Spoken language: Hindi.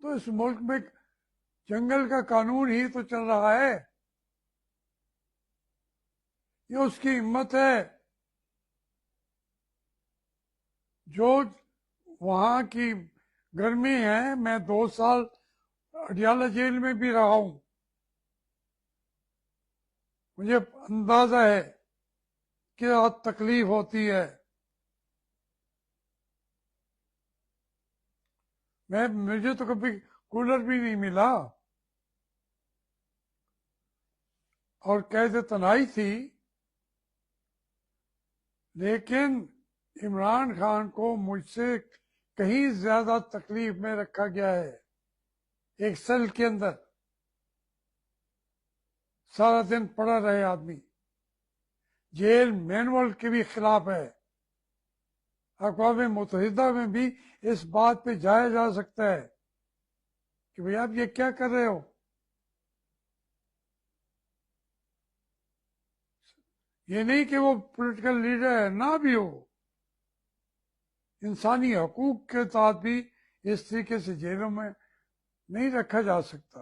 तो इस मुल्क में जंगल का कानून ही तो चल रहा है। ये उसकी हिम्मत है जो वहां की गर्मी है। मैं 2 साल अडियाला जेल में भी रहा हूं, मुझे अंदाजा है क्या तकलीफ होती है। मुझे तो कभी कूलर भी नहीं मिला और कैद तनाई थी, लेकिन इमरान खान को मुझसे कहीं ज्यादा तकलीफ में रखा गया है। एक सेल के अंदर सारा दिन पड़ा रहे आदमी। जेल मैनुअल के भी खिलाफ है। अक़वाम मुत्तहिदा में भी इस बात पे जाया जा सकता है कि भाई आप ये क्या कर रहे हो। ये नहीं कि वो पॉलिटिकल लीडर है, ना भी हो, इंसानी हकूक के साथ भी इस तरीके से जेलों में नहीं रखा जा सकता।